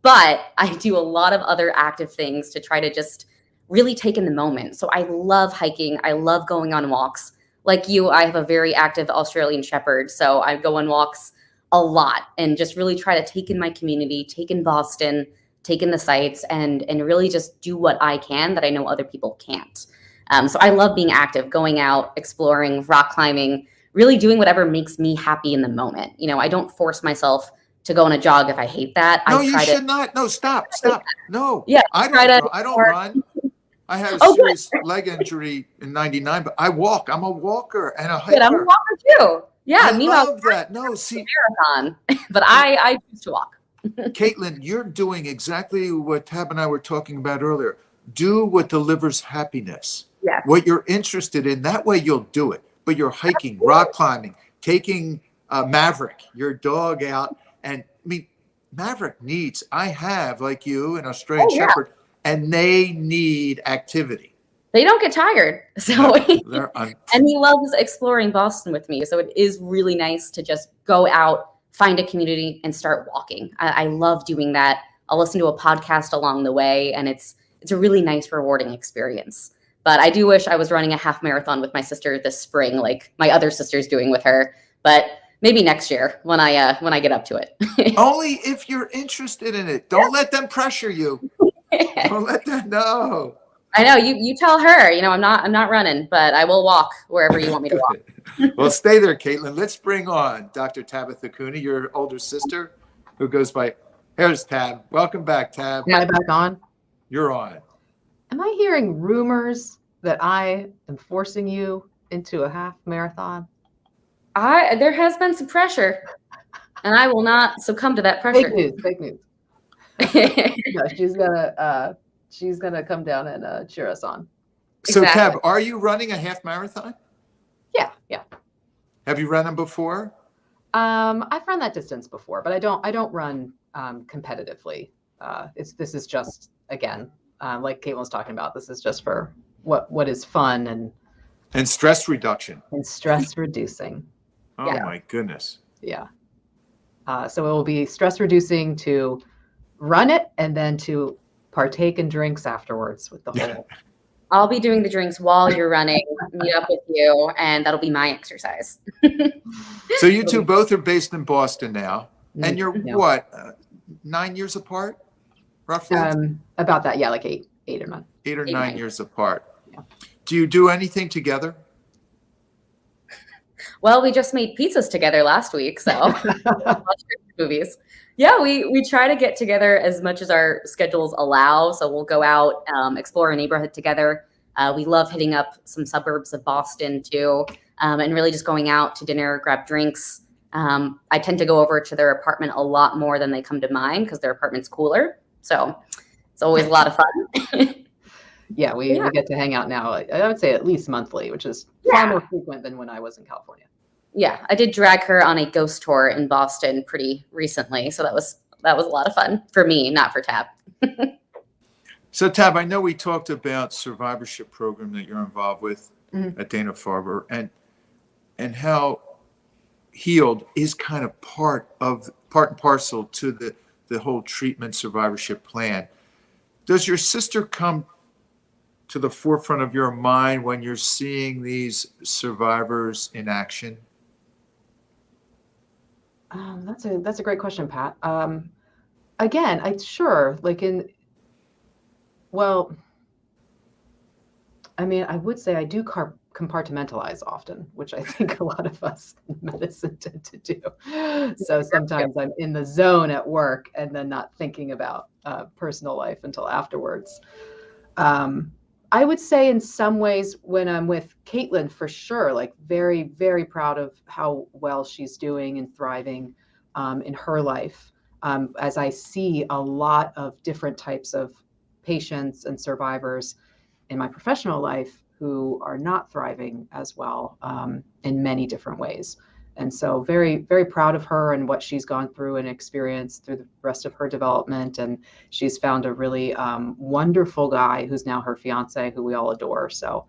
But I do a lot of other active things to try to just really take in the moment. So I love hiking. I love going on walks. Like you, I have a very active Australian Shepherd. So I go on walks a lot and just really try to take in my community, take in Boston, take in the sights, and really just do what I can that I know other people can't. So I love being active, going out, exploring, rock climbing, really doing whatever makes me happy in the moment. I don't force myself to go on a jog if I hate that. No, you should not. No, stop. No, yeah, I don't run. I had a serious leg injury in '99, but I walk. I'm a walker and a hiker. I'm a walker too. Yeah, I love that. No, see, marathon, but I choose to walk. Kaitlynn, you're doing exactly what Tab and I were talking about earlier. Do what delivers happiness. Yes. What you're interested in, that way you'll do it. But you're hiking, rock climbing, taking Maverick, your dog, out. And I mean, Maverick needs, I have, like you, an Australian Shepherd, and they need activity. They don't get tired. So and he loves exploring Boston with me. So it is really nice to just go out, find a community, and start walking. I love doing that. I'll listen to a podcast along the way, and it's a really nice, rewarding experience. But I do wish I was running a half marathon with my sister this spring, like my other sister's doing with her. But maybe next year when I get up to it. Only if you're interested in it. Don't let them pressure you. Don't let them know. I know you tell her, I'm not running, but I will walk wherever you want me to walk. Well, stay there, Kaitlynn. Let's bring on Dr. Tabitha Cooney, your older sister, who goes by Here's Tab. Welcome back, Tab. Am I back on? You're on. Am I hearing rumors that I am forcing you into a half marathon? There has been some pressure, and I will not succumb to that pressure. Fake news. No, she's gonna come down and cheer us on. So, Exactly. Tab, are you running a half marathon? Yeah. Have you run them before? I've run that distance before, but I don't run competitively. This is just, again, like Kaitlynn was talking about, this is just for what is fun And stress reduction. and stress reducing. Oh Yeah. my goodness. Yeah. So it will be stress reducing to run it and then to partake in drinks afterwards with the whole. I'll be doing the drinks while you're running, meet up with you, and that'll be my exercise. So you two both are based in Boston now, and you're No. what, 9 years apart, roughly? About that, yeah, like eight or 9. 8 or 8, 9 9. years apart. Yeah. Do you do anything together? Well, we just made pizzas together last week, so watch movies. Yeah, we try to get together as much as our schedules allow. So we'll go out, explore a neighborhood together. We love hitting up some suburbs of Boston too, and really just going out to dinner, grab drinks. I tend to go over to their apartment a lot more than they come to mine because their apartment's cooler. So it's always a lot of fun. Yeah, we get to hang out now. I would say at least monthly, which is far more frequent than when I was in California. Yeah, I did drag her on a ghost tour in Boston pretty recently, so that was a lot of fun for me, not for Tab. So Tab, I know we talked about survivorship program that you're involved with at Dana-Farber, and how healed is kind of part and parcel to the whole treatment survivorship plan. Does your sister come to the forefront of your mind when you're seeing these survivors in action? That's a great question, Pat. Again, I would say I do compartmentalize often, which I think a lot of us in medicine tend to do. So sometimes I'm in the zone at work and then not thinking about personal life until afterwards. I would say in some ways when I'm with Kaitlynn, for sure, like very, very proud of how well she's doing and thriving in her life. As I see a lot of different types of patients and survivors in my professional life who are not thriving as well in many different ways. And so very, very proud of her and what she's gone through and experienced through the rest of her development. And she's found a really wonderful guy who's now her fiance, who we all adore. So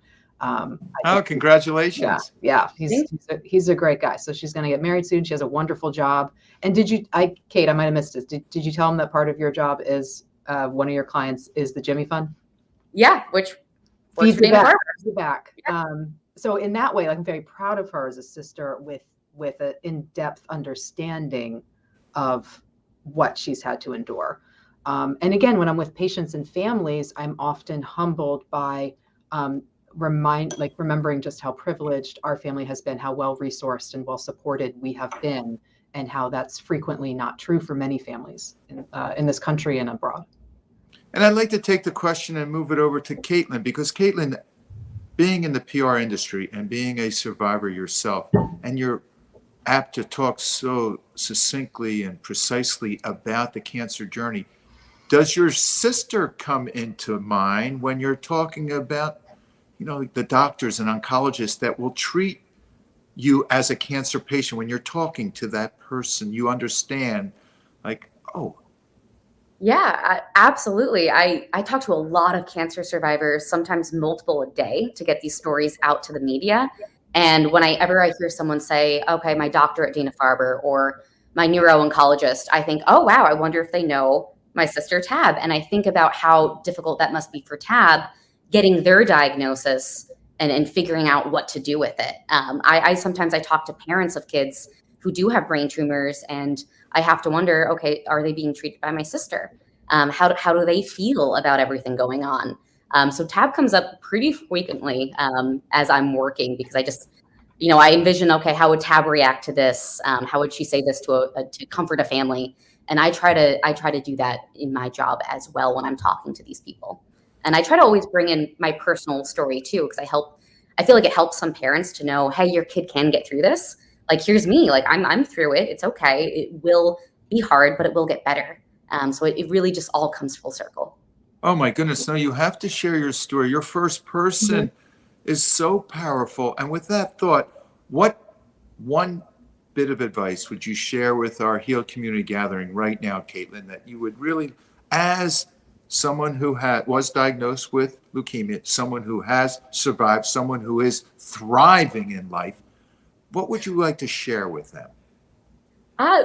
Congratulations. Yeah, he's a great guy. So she's going to get married soon. She has a wonderful job. And Kate, I might have missed this. Did you tell him that part of your job is one of your clients is the Jimmy Fund? Yeah, which feeds the back. Yeah. So in that way, I'm very proud of her as a sister with an in-depth understanding of what she's had to endure. And again, when I'm with patients and families, I'm often humbled by remembering just how privileged our family has been, how well-resourced and well-supported we have been, and how that's frequently not true for many families in this country and abroad. And I'd like to take the question and move it over to Kaitlynn, because Kaitlynn, being in the PR industry and being a survivor yourself, and you're apt to talk so succinctly and precisely about the cancer journey, does your sister come into mind when you're talking about, the doctors and oncologists that will treat you as a cancer patient? When you're talking to that person, you understand, like, oh. Yeah, absolutely. I talk to a lot of cancer survivors, sometimes multiple a day, to get these stories out to the media. And whenever I hear someone say, okay, my doctor at Dana-Farber or my neuro-oncologist, I think, oh, wow, I wonder if they know my sister Tab. And I think about how difficult that must be for Tab, getting their diagnosis and figuring out what to do with it. I sometimes talk to parents of kids who do have brain tumors, and I have to wonder, okay, are they being treated by my sister? How do they feel about everything going on? So Tab comes up pretty frequently as I'm working, because I just, I envision, okay, how would Tab react to this? How would she say this to comfort a family? And I try to do that in my job as well when I'm talking to these people. And I try to always bring in my personal story too, because I feel like it helps some parents to know, hey, your kid can get through this. Like, here's me, like I'm through it. It's okay. It will be hard, but it will get better. So it really just all comes full circle. Oh my goodness. No, you have to share your story. Your first person is so powerful. And with that thought, what one bit of advice would you share with our Healed Community Gathering right now, Kaitlynn, that you would really, as someone who was diagnosed with leukemia, someone who has survived, someone who is thriving in life, what would you like to share with them?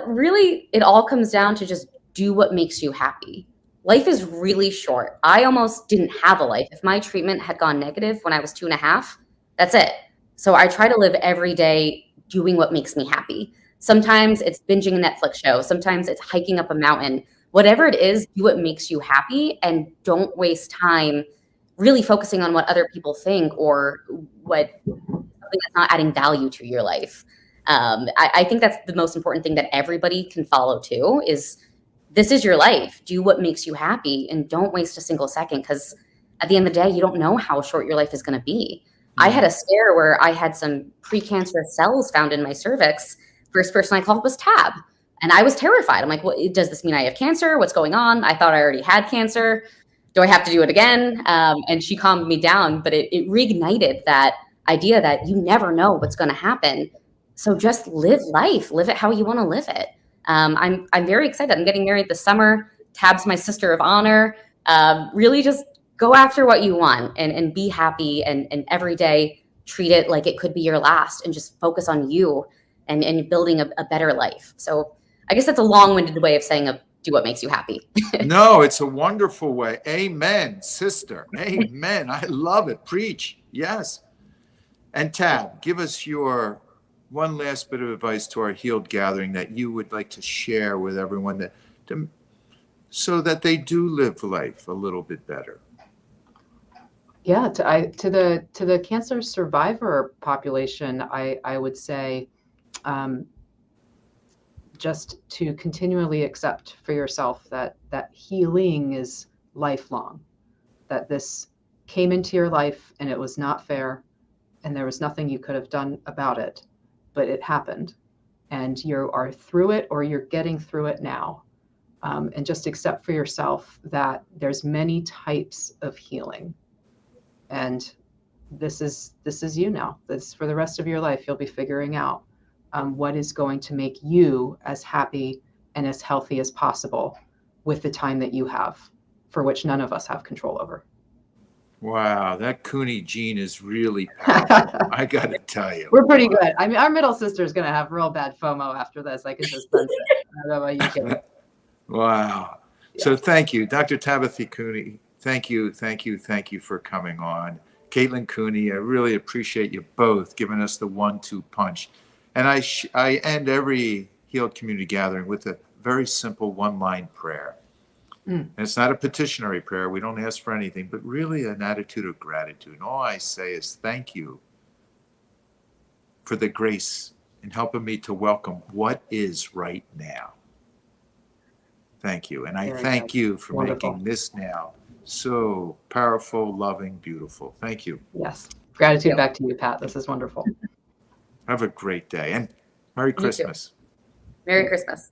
Really, it all comes down to just do what makes you happy. Life is really short. I almost didn't have a life. If my treatment had gone negative when I was 2.5, that's it. So I try to live every day doing what makes me happy. Sometimes it's binging a Netflix show. Sometimes it's hiking up a mountain. Whatever it is, do what makes you happy and don't waste time really focusing on what other people think or something that's not adding value to your life. I think that's the most important thing that everybody can follow too is this is your life. Do what makes you happy and don't waste a single second because at the end of the day, you don't know how short your life is going to be. I had a scare where I had some precancerous cells found in my cervix. First person I called was Tab. And I was terrified. I'm like, well, does this mean I have cancer? What's going on? I thought I already had cancer. Do I have to do it again? And she calmed me down, but it reignited that idea that you never know what's going to happen. So just live life, live it how you want to live it. I'm very excited. I'm getting married this summer. Tab's my sister of honor. Really just go after what you want and be happy and every day treat it like it could be your last and just focus on you and building a better life. So I guess that's a long-winded way of saying do what makes you happy. No, it's a wonderful way. Amen, sister. Amen. I love it. Preach. Yes. And Tab, give us your one last bit of advice to our Healed Gathering that you would like to share with everyone so that they do live life a little bit better. Yeah, to the cancer survivor population, I would say just to continually accept for yourself that healing is lifelong, that this came into your life and it was not fair and there was nothing you could have done about it, but it happened and you are through it or you're getting through it now. And just accept for yourself that there's many types of healing. And this is you now. This for the rest of your life, you'll be figuring out what is going to make you as happy and as healthy as possible with the time that you have, for which none of us have control over. Wow, that Cooney gene is really powerful. I got to tell you. We're pretty good. I mean, our middle sister is going to have real bad FOMO after this. I can just sense it. I don't know about you, Kate. Wow. Yeah. So thank you, Dr. Tabitha Cooney. Thank you for coming on. Kaitlynn Cooney, I really appreciate you both giving us the 1-2 punch. And I end every Healed Community Gathering with a very simple one-line prayer. And it's not a petitionary prayer. We don't ask for anything, but really an attitude of gratitude. And all I say is thank you for the grace in helping me to welcome what is right now. Thank you. And I thank you for making this now so powerful, loving, beautiful. Thank you. Yes. Gratitude back to you, Pat. This is wonderful. Have a great day and Merry Christmas. Merry Christmas.